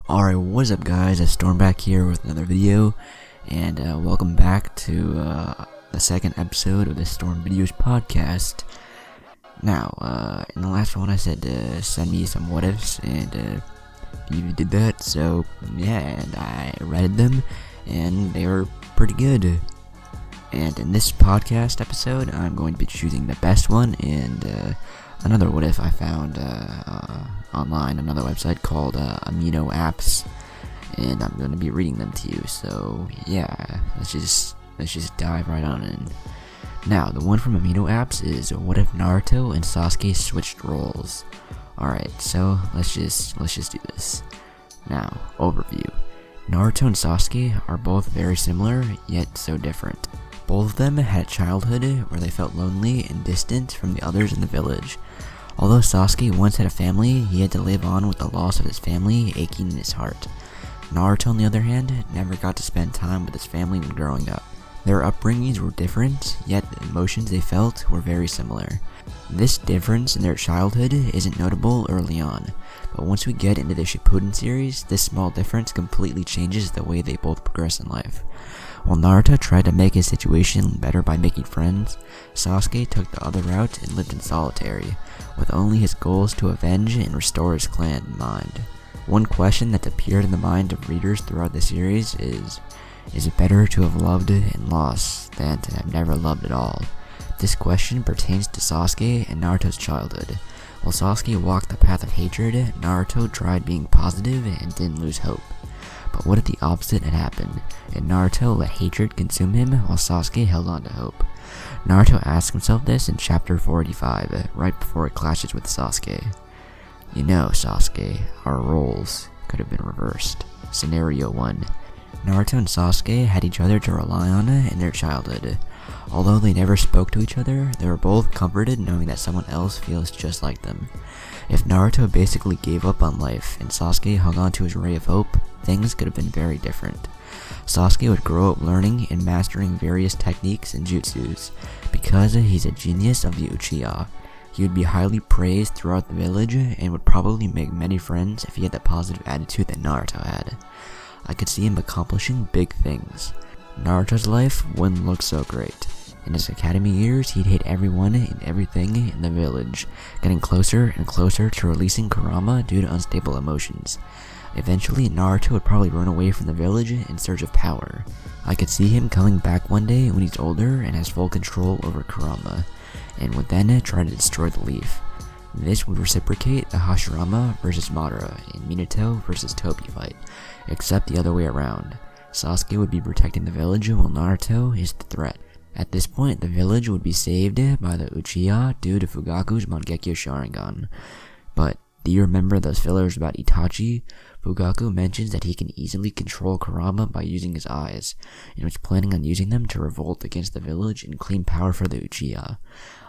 Alright, what's up guys, it's Storm back here with another video, and welcome back to the second episode of the StormVideos podcast. Now, in the last one I said to send me some what ifs, and you did that, so yeah, and I read them, and they were pretty good. And in this podcast episode, I'm going to be choosing the best one, and another what if I found online, another website called Amino Apps, and I'm going to be reading them to you. So yeah, let's just dive right on in. Now, the one from Amino Apps is what if Naruto and Sasuke switched roles? Alright, so let's just do this. Now, overview. Naruto and Sasuke are both very similar, yet so different. Both of them had a childhood where they felt lonely and distant from the others in the village. Although Sasuke once had a family, he had to live on with the loss of his family aching in his heart. Naruto, on the other hand, never got to spend time with his family when growing up. Their upbringings were different, yet the emotions they felt were very similar. This difference in their childhood isn't notable early on, but once we get into the Shippuden series, this small difference completely changes the way they both progress in life. While Naruto tried to make his situation better by making friends, Sasuke took the other route and lived in solitary, with only his goals to avenge and restore his clan in mind. One question that's appeared in the mind of readers throughout the series is it better to have loved and lost than to have never loved at all? This question pertains to Sasuke and Naruto's childhood. While Sasuke walked the path of hatred, Naruto tried being positive and didn't lose hope. But what if the opposite had happened, and Naruto let hatred consume him while Sasuke held on to hope? Naruto asks himself this in chapter 485, right before he clashes with Sasuke. You know, Sasuke, our roles could have been reversed. Scenario 1. Naruto and Sasuke had each other to rely on in their childhood. Although they never spoke to each other, they were both comforted knowing that someone else feels just like them. If Naruto basically gave up on life and Sasuke hung on to his ray of hope, things could have been very different. Sasuke would grow up learning and mastering various techniques and jutsus. Because he's a genius of the Uchiha, he would be highly praised throughout the village and would probably make many friends if he had the positive attitude that Naruto had. I could see him accomplishing big things. Naruto's life wouldn't look so great. In his academy years, he'd hate everyone and everything in the village, getting closer and closer to releasing Kurama due to unstable emotions. Eventually, Naruto would probably run away from the village in search of power. I could see him coming back one day when he's older and has full control over Kurama, and would then try to destroy the leaf. This would reciprocate the Hashirama vs Madara and Minato vs Tobi fight, except the other way around. Sasuke would be protecting the village while Naruto is the threat. At this point, the village would be saved by the Uchiha due to Fugaku's Mangekyo Sharingan. But do you remember those fillers about Itachi? Fugaku mentions that he can easily control Kurama by using his eyes, and was planning on using them to revolt against the village and claim power for the Uchiha.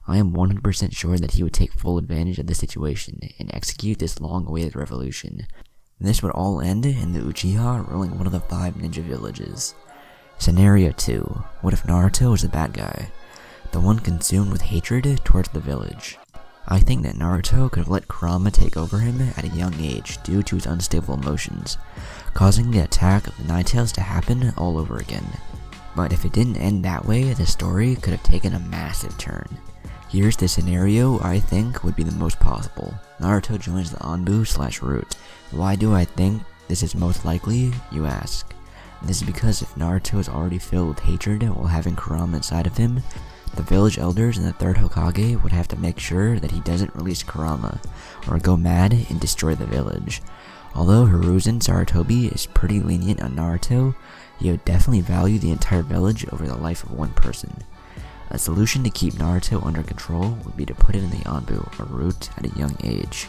I am 100% sure that he would take full advantage of the situation and execute this long-awaited revolution. This would all end in the Uchiha ruling one of the 5 ninja villages. Scenario 2. What if Naruto was the bad guy? The one consumed with hatred towards the village. I think that Naruto could have let Kurama take over him at a young age due to his unstable emotions, causing the attack of the Nine Tails to happen all over again. But if it didn't end that way, the story could have taken a massive turn. Here's the scenario I think would be the most possible. Naruto joins the Anbu/Root. Why do I think this is most likely, you ask? This is because if Naruto is already filled with hatred while having Kurama inside of him, the village elders and the 3rd Hokage would have to make sure that he doesn't release Kurama, or go mad and destroy the village. Although Hiruzen Sarutobi is pretty lenient on Naruto, he would definitely value the entire village over the life of one person. A solution to keep Naruto under control would be to put him in the Anbu, or Root, at a young age.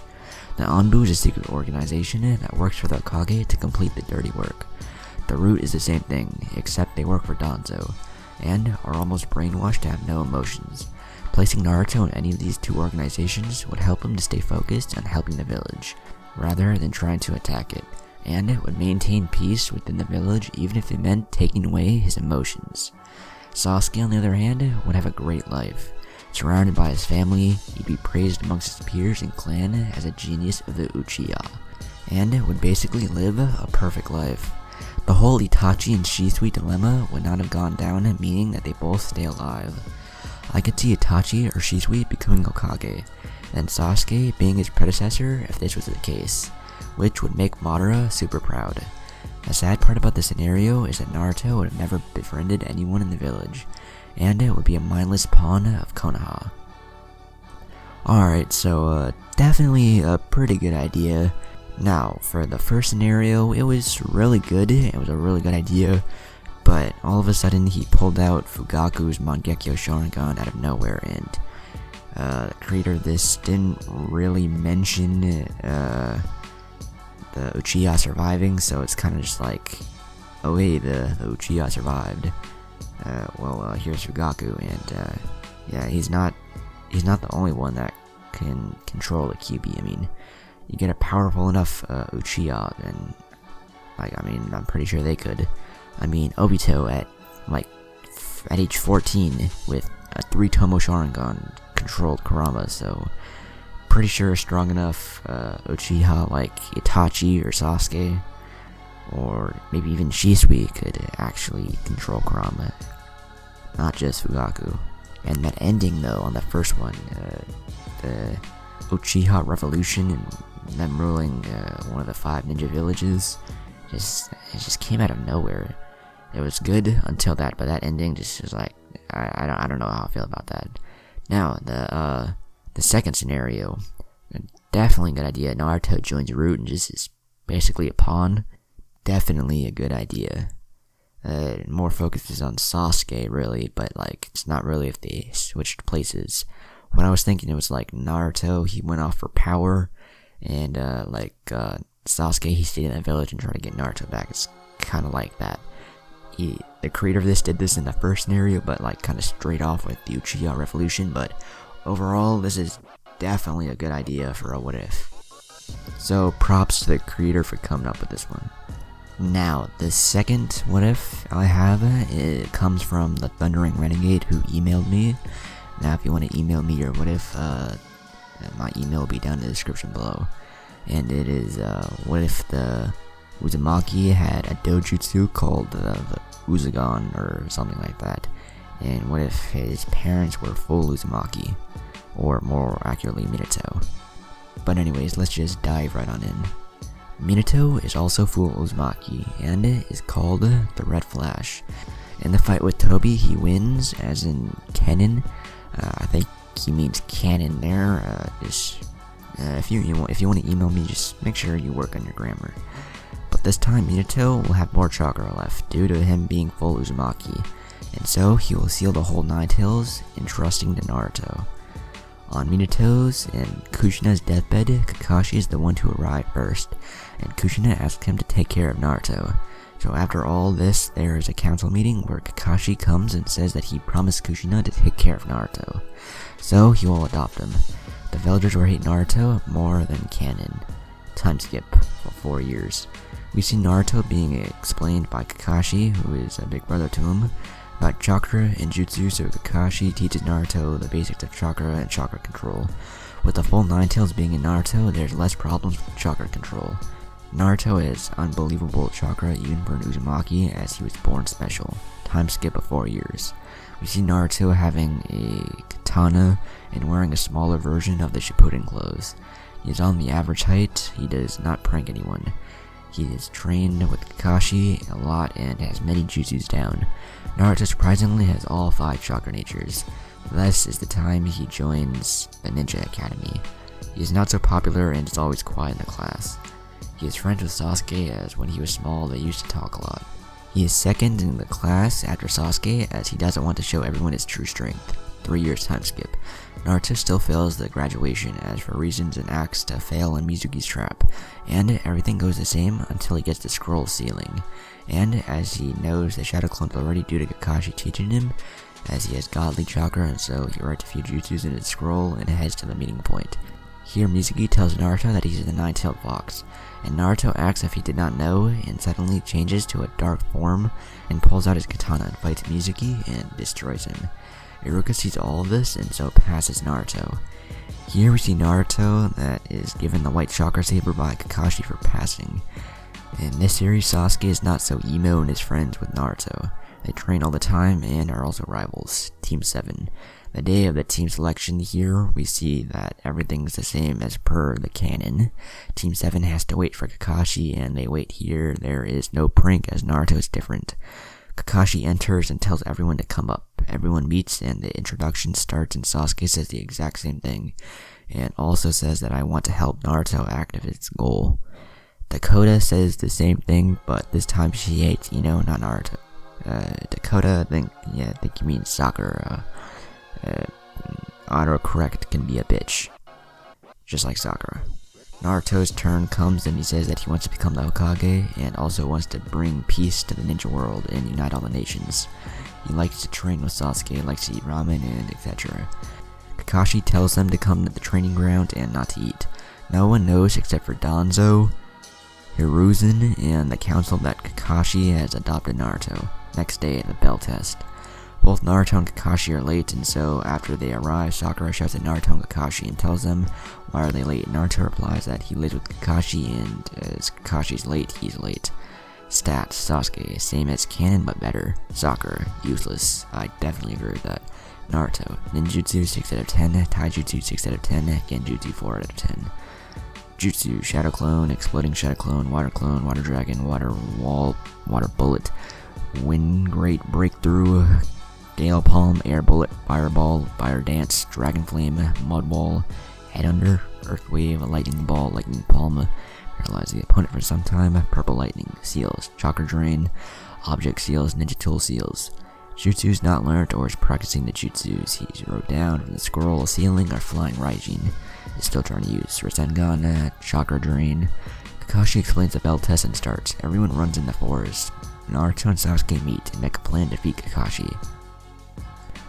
The Anbu is a secret organization that works for the Hokage to complete the dirty work. The Root is the same thing, except they work for Danzo, and are almost brainwashed to have no emotions. Placing Naruto in any of these 2 organizations would help him to stay focused on helping the village, rather than trying to attack it, and it would maintain peace within the village even if it meant taking away his emotions. Sasuke, on the other hand, would have a great life. Surrounded by his family, he'd be praised amongst his peers and clan as a genius of the Uchiha. and would basically live a perfect life. The whole Itachi and Shisui dilemma would not have gone down, meaning that they both stay alive. I could see Itachi or Shisui becoming Hokage, and Sasuke being his predecessor if this was the case, which would make Madara super proud. The sad part about the scenario is that Naruto would have never befriended anyone in the village, and it would be a mindless pawn of Konoha. Alright, so definitely a pretty good idea. Now, for the first scenario, it was really good, it was a really good idea, but all of a sudden he pulled out Fugaku's Mangekyo Sharingan out of nowhere, and the creator of this didn't really mention the Uchiha surviving, so it's kind of just like, oh hey, the Uchiha survived. Here's Fugaku, and yeah, he's not the only one that can control the Kyuubi. I mean, you get a powerful enough Uchiha, then, I'm pretty sure they could. I mean, Obito at age 14 with a 3-Tomo Sharingan controlled Kurama, so pretty sure a strong enough Uchiha like Itachi or Sasuke, or maybe even Shisui could actually control Kurama, not just Fugaku. And that ending though on the first one, the Uchiha Revolution and them ruling one of the 5 ninja villages, it just came out of nowhere. It was good until that, but that ending just was like, I don't know how I feel about that. Now the second scenario, definitely a good idea. Naruto joins Root and just is basically a pawn. Definitely a good idea. More focuses on Sasuke really, but it's not really if they switched places. When I was thinking, it was like Naruto, he went off for power, and Sasuke, he stayed in that village and tried to get Naruto back. It's kind of like that. The creator of this did this in the first scenario, but kind of straight off with the Uchiha Revolution. But overall, this is definitely a good idea for a what if. So props to the creator for coming up with this one. Now, the second what if I have, it comes from the Thundering Renegade who emailed me. Now, if you want to email me your what if, my email will be down in the description below. And it is, what if the Uzumaki had a dojutsu called the Uzagon or something like that? And what if his parents were full Uzumaki? Or more accurately, Minato. But anyways, let's just dive right on in. Minato is also full Uzumaki, and is called the Red Flash. In the fight with Tobi, he wins, as in Kennen. I think he means canon there. If you want to email me, just make sure you work on your grammar. But this time, Minato will have more chakra left, due to him being full Uzumaki, and so he will seal the whole Nine Tails, entrusting to Naruto. On Minato's and Kushina's deathbed, Kakashi is the one to arrive first, and Kushina asks him to take care of Naruto. So after all this, there is a council meeting where Kakashi comes and says that he promised Kushina to take care of Naruto, so he will adopt him. The villagers will hate Naruto more than canon. Time skip for 4 years. We see Naruto being explained by Kakashi, who is a big brother to him, about chakra and jutsu, so Kakashi teaches Naruto the basics of chakra and chakra control. With the full Nine Tails being in Naruto, there's less problems with chakra control. Naruto has unbelievable chakra even for an Uzumaki, as he was born special. Time skip of 4 years. We see Naruto having a katana and wearing a smaller version of the Shippuden clothes. He is on the average height, he does not prank anyone. He is trained with Kakashi a lot and has many jutsus down. Naruto surprisingly has all 5 chakra natures. This is the time he joins the Ninja Academy. He is not so popular and is always quiet in the class. He is friends with Sasuke, as when he was small they used to talk a lot. He is second in the class after Sasuke, as he doesn't want to show everyone his true strength. 3 years time skip. Naruto still fails the graduation, as for reasons and acts to fail in Mizuki's trap, and everything goes the same until he gets the scroll ceiling. And as he knows the shadow clone's already due to Kakashi teaching him, as he has godly chakra, and so he writes a few jutsus in his scroll and heads to the meeting point. Here Mizuki tells Naruto that he's the Nine-Tailed Fox, and Naruto acts if he did not know, and suddenly changes to a dark form, and pulls out his katana and fights Mizuki and destroys him. Iruka sees all of this and so passes Naruto. Here we see Naruto that is given the white chakra saber by Kakashi for passing. In this series, Sasuke is not so emo and is friends with Naruto. They train all the time and are also rivals. Team 7. The day of the team selection here, we see that everything's the same as per the canon. Team 7 has to wait for Kakashi and they wait here. There is no prank as Naruto is different. Kakashi enters and tells everyone to come up. Everyone meets and the introduction starts and Sasuke says the exact same thing. And also says that I want to help Naruto activate its goal. Dakota says the same thing, but this time she hates Ino, not Naruto. Dakota, I think you mean Sakura. Autocorrect can be a bitch. Just like Sakura. Naruto's turn comes and he says that he wants to become the Hokage and also wants to bring peace to the ninja world and unite all the nations. He likes to train with Sasuke, likes to eat ramen and etc. Kakashi tells them to come to the training ground and not to eat. No one knows except for Danzo, Hiruzen, and the council that Kakashi has adopted Naruto. Next day, the bell test. Both Naruto and Kakashi are late, and so after they arrive, Sakura shouts at Naruto and Kakashi and tells them why are they late. Naruto replies that he lives with Kakashi, and as Kakashi's late, he's late. Stats: Sasuke, same as canon but better. Sakura, useless. I definitely agree with that. Naruto, ninjutsu 6 out of 10, taijutsu 6 out of 10, genjutsu 4 out of 10. Jutsu, shadow clone, exploding shadow clone, water dragon, water wall, water bullet, wind great breakthrough, gale palm, air bullet, fireball, fire dance, dragon flame, mud wall, head under, earth wave, lightning ball, lightning palm, paralyze the opponent for some time, purple lightning, seals, chakra drain, object seals, ninja tool seals. Jutsu's not learned or is practicing the jutsus he wrote down from the scroll, ceiling, or flying Raijin. Is still trying to use Rasengan, chakra drain. Kakashi explains the bell test and starts. Everyone runs in the forest. Naruto and Sasuke meet and make a plan to defeat Kakashi.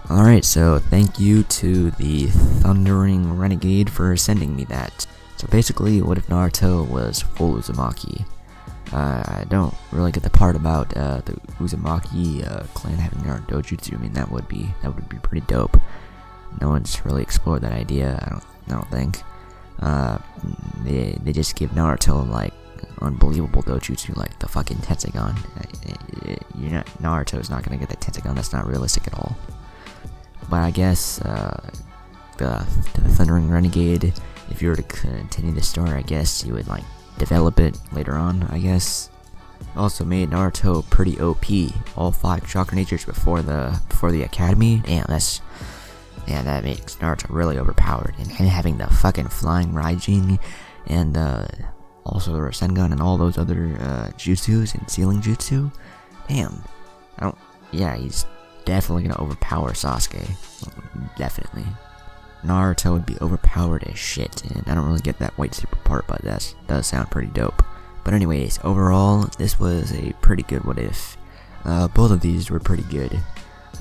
Alright, so thank you to the Thundering Renegade for sending me that. So basically, what if Naruto was full Uzumaki? I don't really get the part about the Uzumaki clan having their own dojutsu. I mean, that would be pretty dope. No one's really explored that idea. I don't think. They just give Naruto like unbelievable dojutsu like the fucking Tetsugan. Naruto's not gonna get the Tetsugan. That's not realistic at all. But I guess the Thundering Renegade, if you were to continue the story, I guess you would like develop it later on. I guess. Also made Naruto pretty OP. All 5 chakra natures before the academy. Damn, that makes Naruto really overpowered. And having the fucking flying Raijin and also the Rasengan and all those other jutsus and sealing jutsu. Damn. He's definitely gonna overpower Sasuke. Definitely. Naruto would be overpowered as shit, and I don't really get that white super part, but that does sound pretty dope. But anyways, overall, this was a pretty good what if. Both of these were pretty good.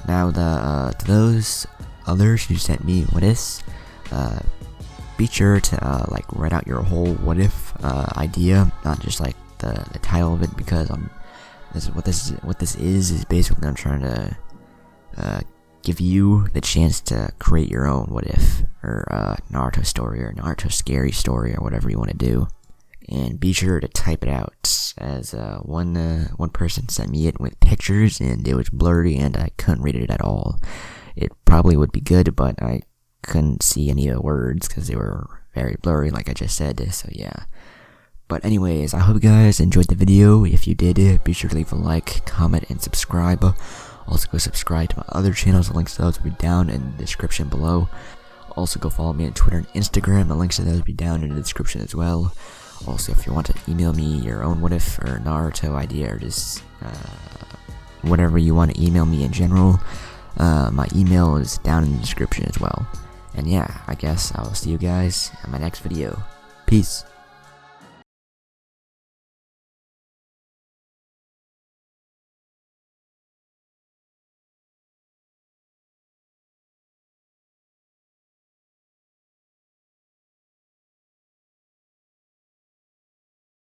Now, to those others who sent me what ifs, be sure to like write out your whole what if idea, not just like the title of it, because what this is basically I'm trying to give you the chance to create your own what if, or Naruto story, or Naruto scary story, or whatever you want to do. And be sure to type it out, as one person sent me it with pictures and it was blurry and I couldn't read it at all. It probably would be good, but I couldn't see any of the words because they were very blurry, like I just said, so yeah. But anyways, I hope you guys enjoyed the video. If you did, be sure to leave a like, comment, and subscribe. Also go subscribe to my other channels, the links to those will be down in the description below. Also go follow me on Twitter and Instagram, the links to those will be down in the description as well. Also, if you want to email me your own what if or Naruto idea, or just whatever you want to email me in general, my email is down in the description as well. And yeah, I guess I will see you guys in my next video. Peace.